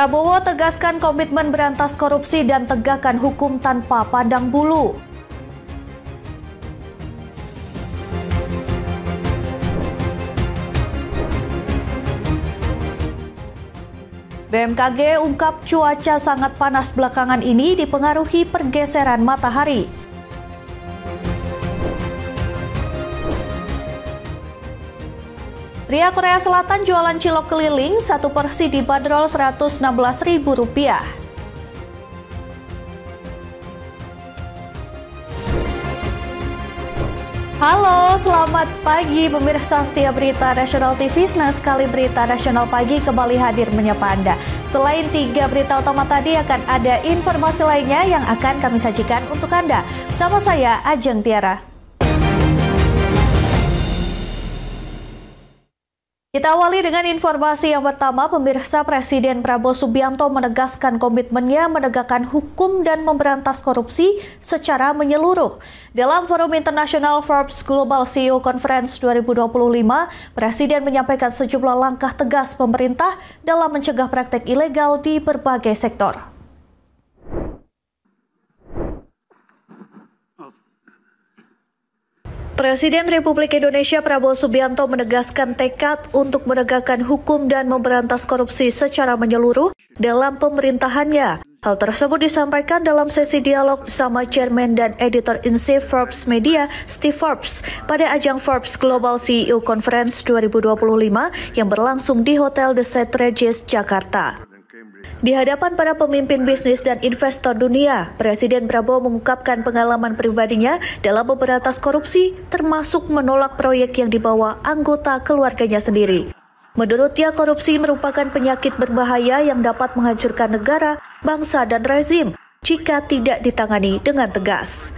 Prabowo tegaskan komitmen berantas korupsi dan tegakkan hukum tanpa pandang bulu. BMKG ungkap cuaca sangat panas belakangan ini dipengaruhi pergeseran matahari. Pria Korea Selatan jualan cilok keliling, satu porsi dibanderol Rp116.000. Halo, selamat pagi pemirsa setia Berita Nasional TV. Senang sekali Berita Nasional Pagi kembali hadir menyapa Anda. Selain 3 berita utama tadi, akan ada informasi lainnya yang akan kami sajikan untuk Anda. Sama saya, Ajeng Tiara. Kita awali dengan informasi yang pertama, pemirsa. Presiden Prabowo Subianto menegaskan komitmennya menegakkan hukum dan memberantas korupsi secara menyeluruh. Dalam Forum Internasional Forbes Global CEO Conference 2025, Presiden menyampaikan sejumlah langkah tegas pemerintah dalam mencegah praktek ilegal di berbagai sektor. Presiden Republik Indonesia Prabowo Subianto menegaskan tekad untuk menegakkan hukum dan memberantas korupsi secara menyeluruh dalam pemerintahannya. Hal tersebut disampaikan dalam sesi dialog bersama Chairman dan Editor-in-Chief Forbes Media, Steve Forbes, pada ajang Forbes Global CEO Conference 2025 yang berlangsung di Hotel The St. Regis, Jakarta. Di hadapan para pemimpin bisnis dan investor dunia, Presiden Prabowo mengungkapkan pengalaman pribadinya dalam memberantas korupsi, termasuk menolak proyek yang dibawa anggota keluarganya sendiri. Menurutnya, korupsi merupakan penyakit berbahaya yang dapat menghancurkan negara, bangsa, dan rezim jika tidak ditangani dengan tegas.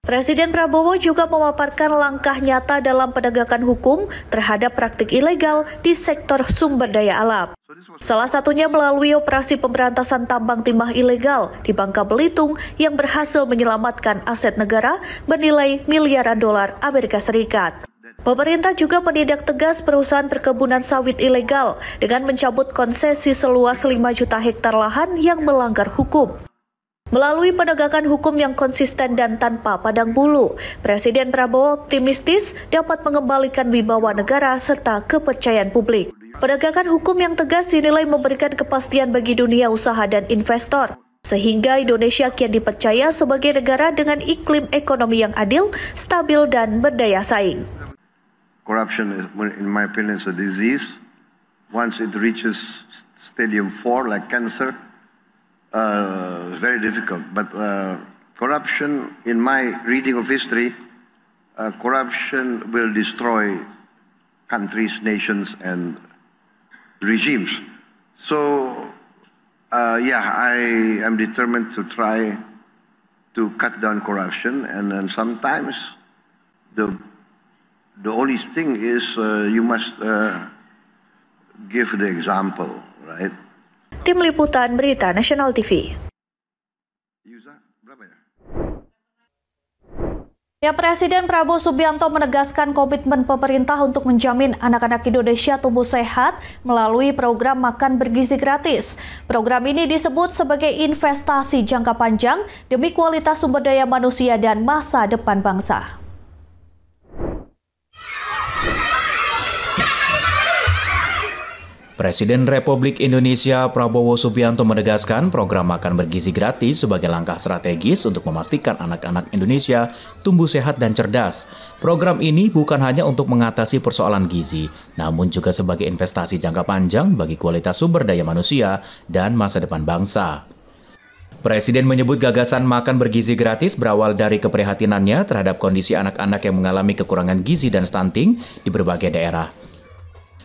Presiden Prabowo juga memaparkan langkah nyata dalam penegakan hukum terhadap praktik ilegal di sektor sumber daya alam. Salah satunya melalui operasi pemberantasan tambang timah ilegal di Bangka Belitung yang berhasil menyelamatkan aset negara bernilai miliaran dolar Amerika Serikat. Pemerintah juga menindak tegas perusahaan perkebunan sawit ilegal dengan mencabut konsesi seluas 5 juta hektar lahan yang melanggar hukum. Melalui penegakan hukum yang konsisten dan tanpa pandang bulu, Presiden Prabowo optimistis dapat mengembalikan wibawa negara serta kepercayaan publik. Penegakan hukum yang tegas dinilai memberikan kepastian bagi dunia usaha dan investor, sehingga Indonesia kian dipercaya sebagai negara dengan iklim ekonomi yang adil, stabil, dan berdaya saing. Corruption, in my opinion, is a disease. Once it reaches stadium 4, like cancer, it's very difficult. But corruption, in my reading of history, corruption will destroy countries, nations, and regimes. So, I am determined to try to cut down corruption, and then sometimes the only thing is you must give the example, right? Tim Liputan Berita Nasional TV. Ya, Presiden Prabowo Subianto menegaskan komitmen pemerintah untuk menjamin anak-anak Indonesia tumbuh sehat melalui program makan bergizi gratis. Program ini disebut sebagai investasi jangka panjang demi kualitas sumber daya manusia dan masa depan bangsa. Presiden Republik Indonesia Prabowo Subianto menegaskan program makan bergizi gratis sebagai langkah strategis untuk memastikan anak-anak Indonesia tumbuh sehat dan cerdas. Program ini bukan hanya untuk mengatasi persoalan gizi, namun juga sebagai investasi jangka panjang bagi kualitas sumber daya manusia dan masa depan bangsa. Presiden menyebut gagasan makan bergizi gratis berawal dari keprihatinannya terhadap kondisi anak-anak yang mengalami kekurangan gizi dan stunting di berbagai daerah.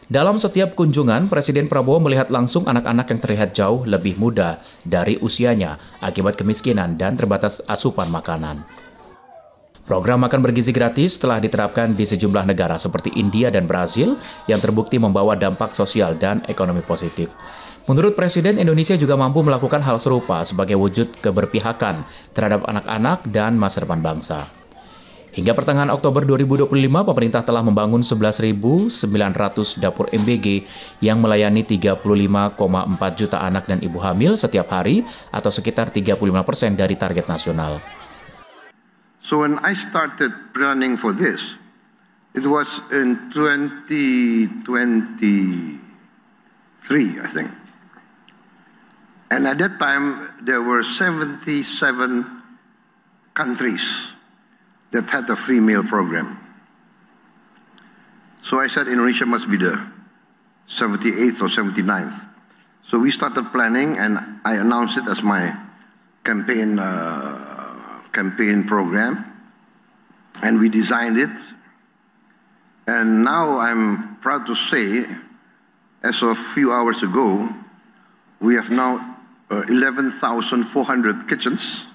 Dalam setiap kunjungan, Presiden Prabowo melihat langsung anak-anak yang terlihat jauh lebih muda dari usianya akibat kemiskinan dan terbatas asupan makanan. Program makan bergizi gratis telah diterapkan di sejumlah negara seperti India dan Brasil yang terbukti membawa dampak sosial dan ekonomi positif. Menurut Presiden, Indonesia juga mampu melakukan hal serupa sebagai wujud keberpihakan terhadap anak-anak dan masa depan bangsa. Hingga pertengahan Oktober 2025, pemerintah telah membangun 11.900 dapur MBG yang melayani 35,4 juta anak dan ibu hamil setiap hari atau sekitar 35% dari target nasional. So when I started planning for this, it was in 2023, I think. And at that time, there were 77 countries that had a free meal program. So I said Indonesia must be the 78th or 79th. So we started planning, and I announced it as my campaign program, and we designed it. And now I'm proud to say, as of a few hours ago, we have now 11,400 kitchens.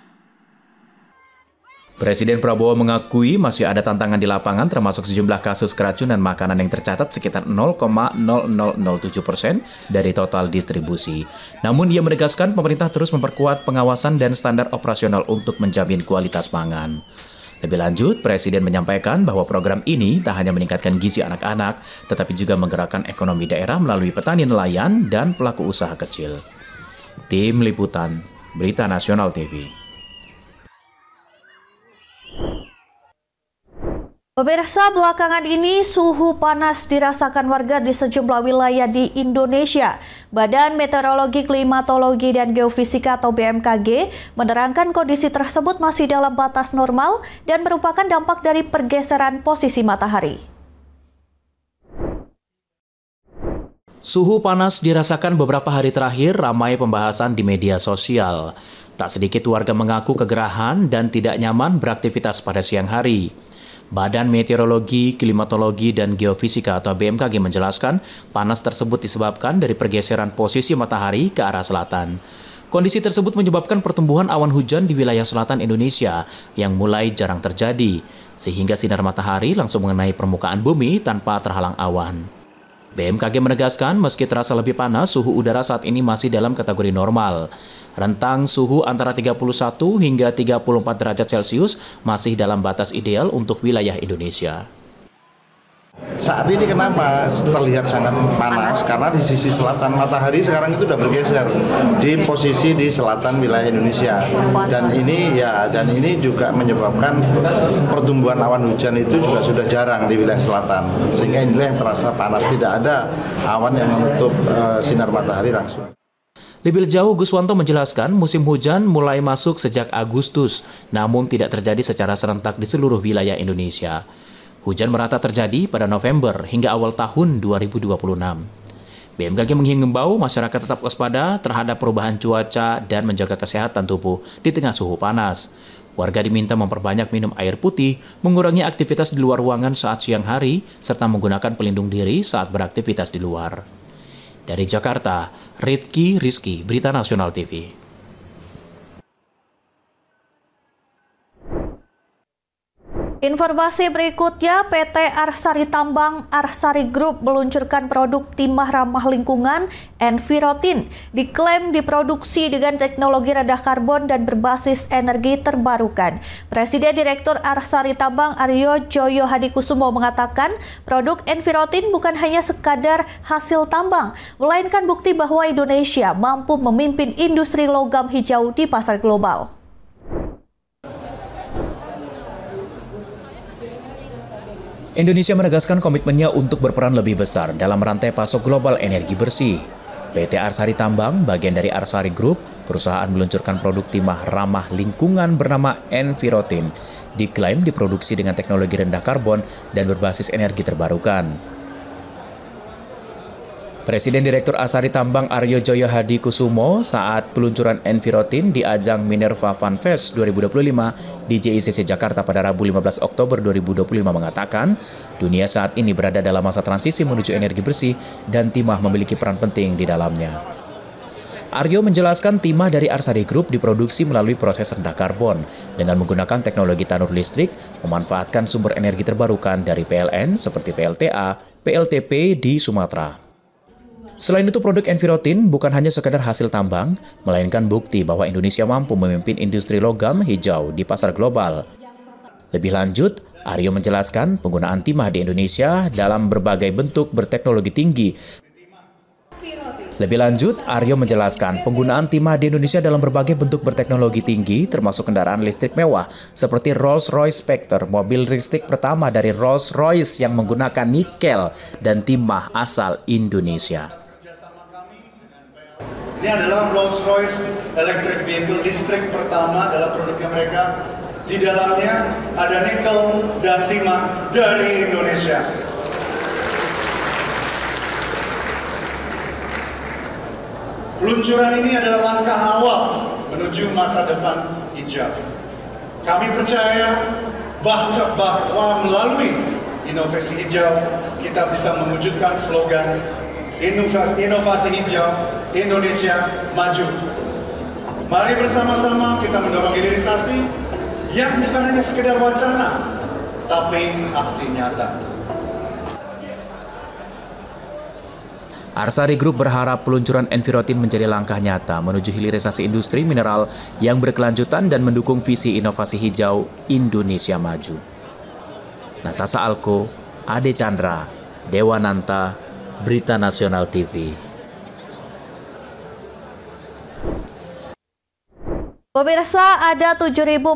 Presiden Prabowo mengakui masih ada tantangan di lapangan termasuk sejumlah kasus keracunan makanan yang tercatat sekitar 0,0007% dari total distribusi. Namun ia menegaskan pemerintah terus memperkuat pengawasan dan standar operasional untuk menjamin kualitas pangan. Lebih lanjut, Presiden menyampaikan bahwa program ini tak hanya meningkatkan gizi anak-anak, tetapi juga menggerakkan ekonomi daerah melalui petani nelayan dan pelaku usaha kecil. Tim Liputan, Berita Nasional TV. Pemirsa, belakangan ini suhu panas dirasakan warga di sejumlah wilayah di Indonesia. Badan Meteorologi, Klimatologi, dan Geofisika atau BMKG menerangkan kondisi tersebut masih dalam batas normal dan merupakan dampak dari pergeseran posisi matahari. Suhu panas dirasakan beberapa hari terakhir ramai pembahasan di media sosial. Tak sedikit warga mengaku kegerahan dan tidak nyaman beraktivitas pada siang hari. Badan Meteorologi, Klimatologi, dan Geofisika atau BMKG menjelaskan panas tersebut disebabkan dari pergeseran posisi matahari ke arah selatan. Kondisi tersebut menyebabkan pertumbuhan awan hujan di wilayah selatan Indonesia yang mulai jarang terjadi, sehingga sinar matahari langsung mengenai permukaan bumi tanpa terhalang awan. BMKG menegaskan meski terasa lebih panas, suhu udara saat ini masih dalam kategori normal. Rentang suhu antara 31 hingga 34 derajat Celcius masih dalam batas ideal untuk wilayah Indonesia. Saat ini kenapa terlihat sangat panas? Karena di sisi selatan matahari sekarang itu sudah bergeser di posisi di selatan wilayah Indonesia, dan ini juga menyebabkan pertumbuhan awan hujan itu juga sudah jarang di wilayah selatan, sehingga inilah yang terasa panas, tidak ada awan yang menutup sinar matahari langsung. Lebih jauh, Guswanto menjelaskan musim hujan mulai masuk sejak Agustus, namun tidak terjadi secara serentak di seluruh wilayah Indonesia. Hujan merata terjadi pada November hingga awal tahun 2026. BMKG menghimbau masyarakat tetap waspada terhadap perubahan cuaca dan menjaga kesehatan tubuh di tengah suhu panas. Warga diminta memperbanyak minum air putih, mengurangi aktivitas di luar ruangan saat siang hari, serta menggunakan pelindung diri saat beraktivitas di luar. Dari Jakarta, Rizky, Berita Nasional TV. Informasi berikutnya, PT Arsari Tambang Arsari Group meluncurkan produk timah ramah lingkungan Envirotin. Diklaim diproduksi dengan teknologi rendah karbon dan berbasis energi terbarukan. Presiden Direktur Arsari Tambang Aryo Joyo Hadikusumo mengatakan produk Envirotin bukan hanya sekadar hasil tambang, melainkan bukti bahwa Indonesia mampu memimpin industri logam hijau di pasar global. Indonesia menegaskan komitmennya untuk berperan lebih besar dalam rantai pasok global energi bersih. PT Arsari Tambang, bagian dari Arsari Group, perusahaan meluncurkan produk timah ramah lingkungan bernama Envirotin, diklaim diproduksi dengan teknologi rendah karbon dan berbasis energi terbarukan. Presiden Direktur Arsari Tambang Aryo Joyo Hadikusumo saat peluncuran Envirotin di ajang Minerva Fun Fest 2025 di JICC Jakarta pada Rabu 15 Oktober 2025 mengatakan, dunia saat ini berada dalam masa transisi menuju energi bersih dan timah memiliki peran penting di dalamnya. Aryo menjelaskan timah dari Arsari Group diproduksi melalui proses rendah karbon dengan menggunakan teknologi tanur listrik, memanfaatkan sumber energi terbarukan dari PLN seperti PLTA, PLTP di Sumatera. Selain itu, produk Envirotin bukan hanya sekadar hasil tambang, melainkan bukti bahwa Indonesia mampu memimpin industri logam hijau di pasar global. Lebih lanjut, Aryo menjelaskan penggunaan timah di Indonesia dalam berbagai bentuk berteknologi tinggi. Lebih lanjut, Aryo menjelaskan penggunaan timah di Indonesia dalam berbagai bentuk berteknologi tinggi, termasuk kendaraan listrik mewah, seperti Rolls-Royce Spectre, mobil listrik pertama dari Rolls-Royce yang menggunakan nikel dan timah asal Indonesia. Ini adalah Rolls-Royce electric vehicle listrik pertama dalam produknya mereka. Di dalamnya ada nikel dan timah dari Indonesia. Peluncuran ini adalah langkah awal menuju masa depan hijau. Kami percaya bahwa melalui inovasi hijau kita bisa mewujudkan slogan inovasi hijau Indonesia maju. Mari bersama-sama kita mendorong hilirisasi yang bukan hanya sekedar wacana, tapi aksi nyata. Arsari Group berharap peluncuran Envirotin menjadi langkah nyata menuju hilirisasi industri mineral yang berkelanjutan dan mendukung visi inovasi hijau Indonesia Maju. Natasa Alko, Ade Chandra, Dewananta, Berita Nasional TV. Pemirsa, ada 7.400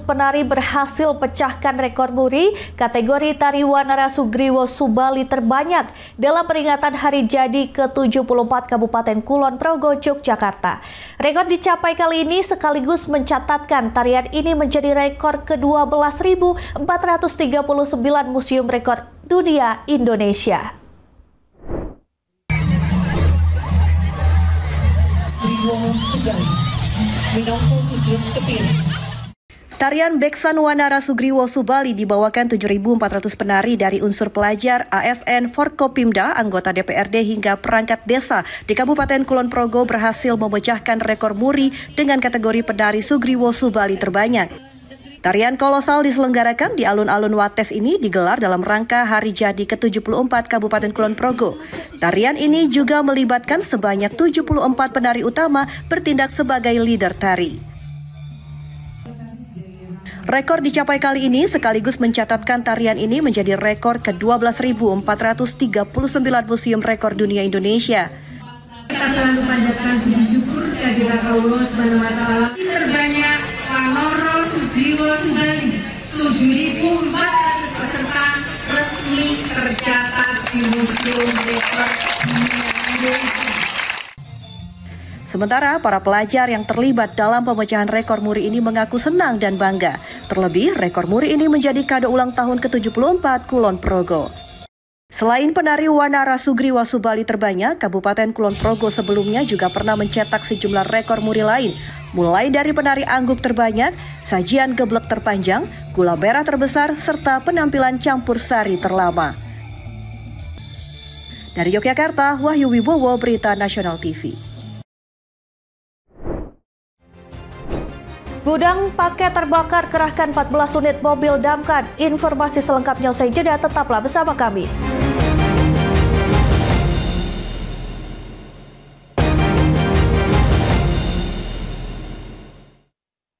penari berhasil pecahkan rekor muri kategori tari Wanara Sugriwo Subali terbanyak dalam peringatan Hari Jadi ke-74 Kabupaten Kulon Progo, Yogyakarta. Rekor dicapai kali ini sekaligus mencatatkan tarian ini menjadi rekor ke-12.439 Museum Rekor Dunia Indonesia. Tarian Beksan Wanara Sugriwo Subali dibawakan 7.400 penari dari unsur pelajar, ASN, Forkopimda, anggota DPRD hingga perangkat desa di Kabupaten Kulon Progo berhasil memecahkan rekor muri dengan kategori penari Sugriwo Subali terbanyak. Tarian kolosal diselenggarakan di alun-alun Wates ini digelar dalam rangka Hari Jadi ke-74 Kabupaten Kulon Progo. Tarian ini juga melibatkan sebanyak 74 penari utama bertindak sebagai leader tari. Rekor dicapai kali ini sekaligus mencatatkan tarian ini menjadi rekor ke-12.439 Museum Rekor Dunia Indonesia. Kita selalu panjatkan puji syukur kehadirat Allah SWT terbanyak Wanara Sugriwo Subali, 7.400 peserta resmi tercatat di Museum Rekor Dunia Indonesia. Sementara para pelajar yang terlibat dalam pemecahan rekor muri ini mengaku senang dan bangga. Terlebih, rekor muri ini menjadi kado ulang tahun ke-74 Kulon Progo. Selain penari Wanara Sugriwo Subali terbanyak, Kabupaten Kulon Progo sebelumnya juga pernah mencetak sejumlah rekor muri lain, mulai dari penari angguk terbanyak, sajian geblek terpanjang, gula merah terbesar, serta penampilan campur sari terlama. Dari Yogyakarta, Wahyu Wibowo, Berita Nasional TV. Gudang paket terbakar, kerahkan 14 unit mobil damkar. Informasi selengkapnya usai jeda, tetaplah bersama kami.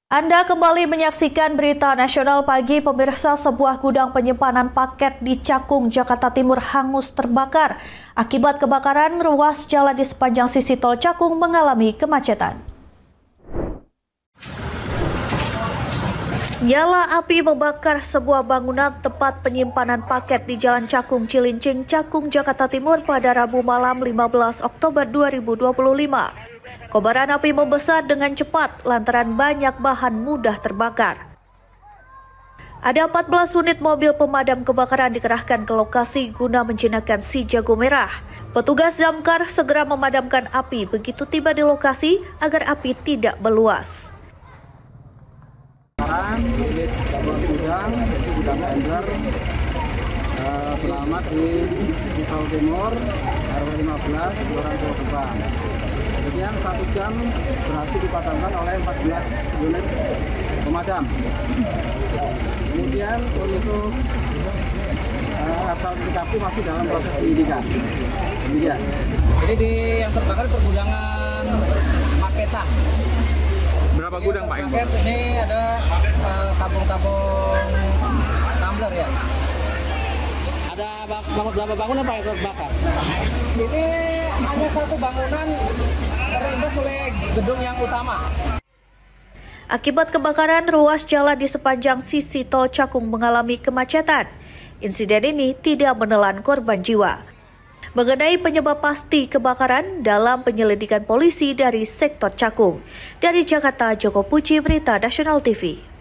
Anda kembali menyaksikan Berita Nasional Pagi. Pemirsa, sebuah gudang penyimpanan paket di Cakung, Jakarta Timur hangus terbakar. Akibat kebakaran, ruas jalan di sepanjang sisi tol Cakung mengalami kemacetan. Nyala api membakar sebuah bangunan tempat penyimpanan paket di Jalan Cakung Cilincing, Cakung, Jakarta Timur pada Rabu malam 15 Oktober 2025. Kobaran api membesar dengan cepat lantaran banyak bahan mudah terbakar. Ada 14 unit mobil pemadam kebakaran dikerahkan ke lokasi guna menjinakkan si jago merah. Petugas damkar segera memadamkan api begitu tiba di lokasi agar api tidak meluas. Unit gudang, itu gudang tender selamat di Sitau Timur, RW 15, Kelurahan Pulau Gebang. Kemudian 1 jam berhasil dipadamkan oleh 14 unit pemadam. Kemudian untuk asal TKP masih dalam proses penyidikan. Demikian. Jadi di yang terbakar pergudangan Maketan. Berapa gudang Pak? Paket ini ada tabung-tabung tambang benar ya. Ada berapa bangunan Pak yang terbakar? Ini hanya satu bangunan terimbas oleh gedung yang utama. Akibat kebakaran, ruas jalan di sepanjang sisi tol Cakung mengalami kemacetan. Insiden ini tidak menelan korban jiwa. Mengenai penyebab pasti kebakaran dalam penyelidikan polisi dari sektor Cakung. Dari Jakarta, Joko Puji, Berita Nasional TV.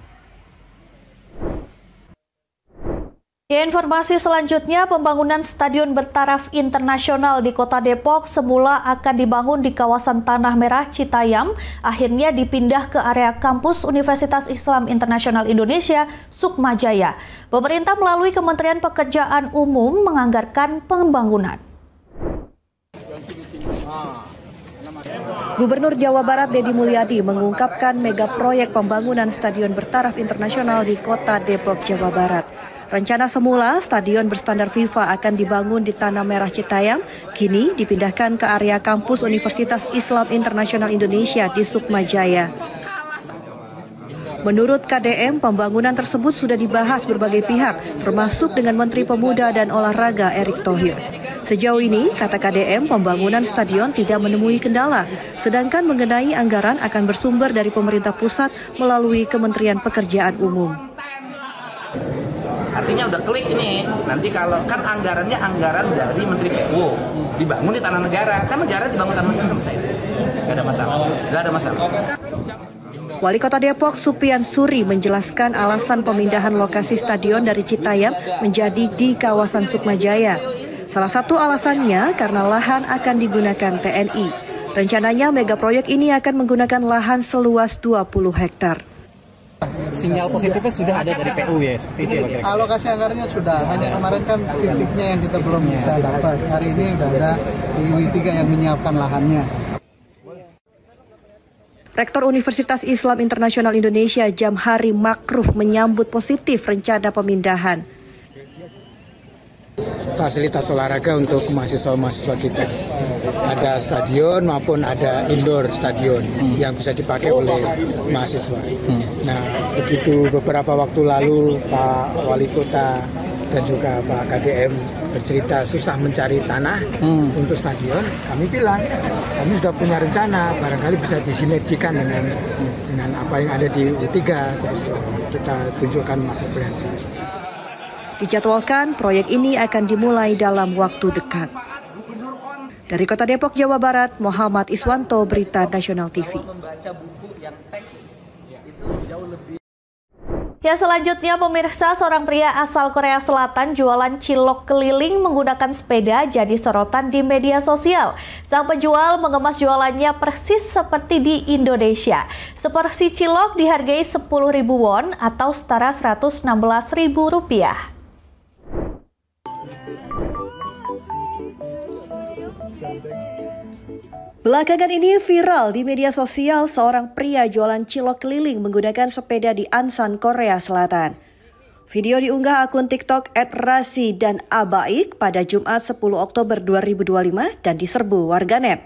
Ya, informasi selanjutnya, pembangunan Stadion Bertaraf Internasional di Kota Depok semula akan dibangun di kawasan Tanah Merah Citayam, akhirnya dipindah ke area kampus Universitas Islam Internasional Indonesia, Sukmajaya. Pemerintah melalui Kementerian Pekerjaan Umum menganggarkan pembangunan. Gubernur Jawa Barat Deddy Mulyadi mengungkapkan mega proyek pembangunan Stadion Bertaraf Internasional di Kota Depok, Jawa Barat. Rencana semula, stadion berstandar FIFA akan dibangun di Tanah Merah Citayam, kini dipindahkan ke area kampus Universitas Islam Internasional Indonesia di Sukmajaya. Menurut KDM, pembangunan tersebut sudah dibahas berbagai pihak, termasuk dengan Menteri Pemuda dan Olahraga Erick Thohir. Sejauh ini, kata KDM, pembangunan stadion tidak menemui kendala, sedangkan mengenai anggaran akan bersumber dari pemerintah pusat melalui Kementerian Pekerjaan Umum. Artinya udah klik ini, nanti kalau kan anggarannya anggaran dari Menteri PU, dibangun di tanah negara, kan negara dibangun tanah negara selesai, nggak ada masalah. Wali Kota Depok Supian Suri menjelaskan alasan pemindahan lokasi stadion dari Citayam menjadi di kawasan Sukmajaya. Salah satu alasannya karena lahan akan digunakan TNI. Rencananya mega proyek ini akan menggunakan lahan seluas 20 hektar. Sinyal positifnya sudah ada dari PU ya, seperti itu. Alokasi anggarannya sudah, hanya kemarin kan titiknya yang kita belum bisa dapat. Hari ini sudah ada di UI3 yang menyiapkan lahannya. Rektor Universitas Islam Internasional Indonesia Jamhari Makruf menyambut positif rencana pemindahan. Fasilitas olahraga untuk mahasiswa-mahasiswa kita. Ada stadion maupun ada indoor stadion yang bisa dipakai oleh mahasiswa. Nah, begitu beberapa waktu lalu Pak Wali Kota dan juga Pak KDM bercerita susah mencari tanah untuk stadion, kami bilang kami sudah punya rencana, barangkali bisa disinergikan dengan apa yang ada di U3, terus kita tunjukkan master plan. Dijadwalkan proyek ini akan dimulai dalam waktu dekat. Dari Kota Depok, Jawa Barat, Muhammad Iswanto, Berita Nasional TV. Ya, selanjutnya pemirsa, seorang pria asal Korea Selatan jualan cilok keliling menggunakan sepeda jadi sorotan di media sosial. Sang penjual mengemas jualannya persis seperti di Indonesia. Seporsi cilok dihargai 10.000 won atau setara Rp116.000. Belakangan ini viral di media sosial seorang pria jualan cilok keliling menggunakan sepeda di Ansan, Korea Selatan. Video diunggah akun TikTok @rasi dan abaik pada Jumat 10 Oktober 2025 dan diserbu warganet.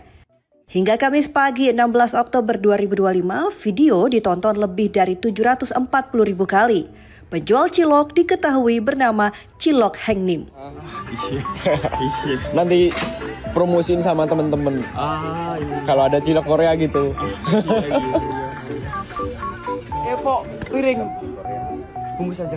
Hingga Kamis pagi 16 Oktober 2025, video ditonton lebih dari 740.000 kali. Penjual cilok diketahui bernama Cilok Hengnim. Nanti promosiin sama temen-temen. Kalau ada cilok Korea gitu. Epo, piring. Bungkus aja.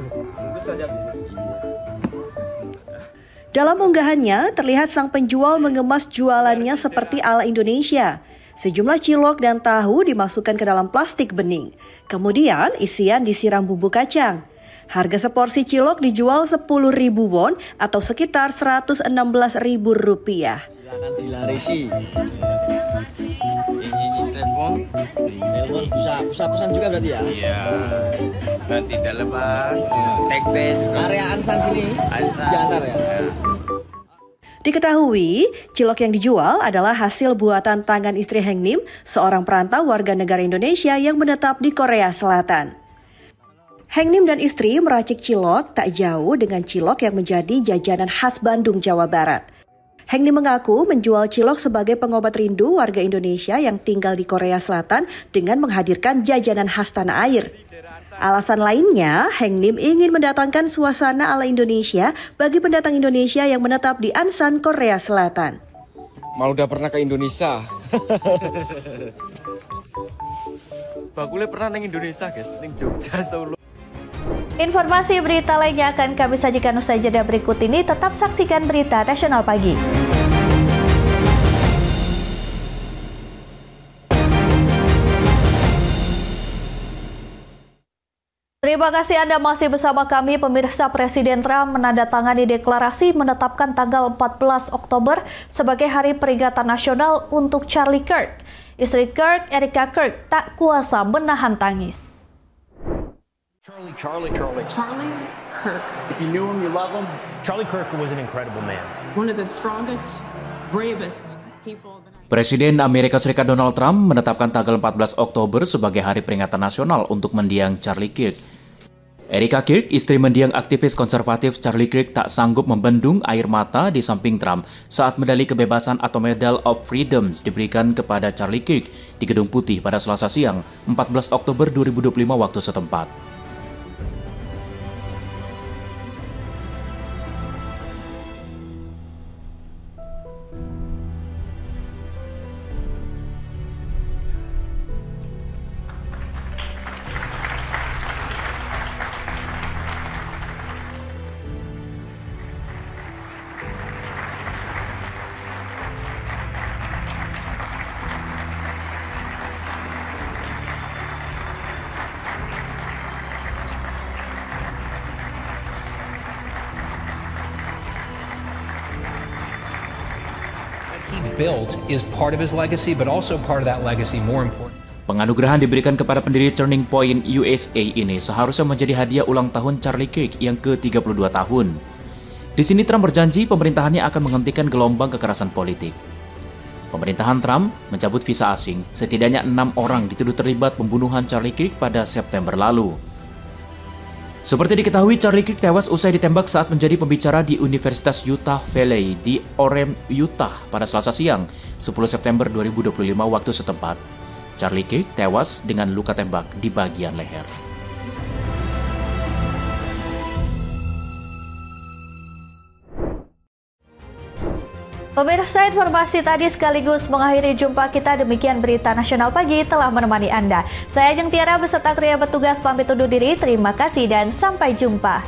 Dalam unggahannya, terlihat sang penjual mengemas jualannya seperti ala Indonesia. Sejumlah cilok dan tahu dimasukkan ke dalam plastik bening. Kemudian isian disiram bumbu kacang. Harga seporsi cilok dijual 10.000 won atau sekitar Rp116.000. Silakan dilarisi. Ini telepon bisa pesan juga berarti ya? Iya. Nanti daleman, tekpe juga. Area Ansan sini. Ansan. Diantar ya. Diketahui, cilok yang dijual adalah hasil buatan tangan istri Hengnim, seorang perantau warga negara Indonesia yang menetap di Korea Selatan. Hengnim dan istri meracik cilok tak jauh dengan cilok yang menjadi jajanan khas Bandung, Jawa Barat. Hengnim mengaku menjual cilok sebagai pengobat rindu warga Indonesia yang tinggal di Korea Selatan dengan menghadirkan jajanan khas tanah air. Alasan lainnya, Heng Lim ingin mendatangkan suasana ala Indonesia bagi pendatang Indonesia yang menetap di Ansan, Korea Selatan. Malah udah pernah ke Indonesia. Bakule pernah neng Indonesia guys, neng Jogja, Solo. Informasi berita lainnya akan kami sajikan usai jeda berikut ini. Tetap saksikan Berita Nasional Pagi. Terima kasih Anda masih bersama kami. Pemirsa, Presiden Trump menandatangani deklarasi menetapkan tanggal 14 Oktober sebagai Hari Peringatan Nasional untuk Charlie Kirk. Istri Kirk, Erica Kirk, tak kuasa menahan tangis. Charlie Kirk. If you knew him, you love him. Charlie Kirk was an incredible man. One of the strongest, bravest people. Presiden Amerika Serikat Donald Trump menetapkan tanggal 14 Oktober sebagai Hari Peringatan Nasional untuk mendiang Charlie Kirk. Erica Kirk, istri mendiang aktivis konservatif Charlie Kirk, tak sanggup membendung air mata di samping Trump saat medali kebebasan atau Medal of Freedom diberikan kepada Charlie Kirk di Gedung Putih pada Selasa siang, 14 Oktober 2025 waktu setempat. Built is part of his legacy, but also part of that legacy, more important. Penganugerahan diberikan kepada pendiri Turning Point USA ini seharusnya menjadi hadiah ulang tahun Charlie Kirk yang ke-32 tahun. Di sini Trump berjanji pemerintahannya akan menghentikan gelombang kekerasan politik. Pemerintahan Trump mencabut visa asing, setidaknya 6 orang dituduh terlibat pembunuhan Charlie Kirk pada September lalu. Seperti diketahui, Charlie Kirk tewas usai ditembak saat menjadi pembicara di Universitas Utah Valley di Orem, Utah pada Selasa siang, 10 September 2025 waktu setempat. Charlie Kirk tewas dengan luka tembak di bagian leher. Pemirsa, informasi tadi sekaligus mengakhiri jumpa kita. Demikian Berita Nasional Pagi telah menemani Anda. Saya Ajeng Tiara beserta kru yang bertugas pamit undur diri. Terima kasih dan sampai jumpa.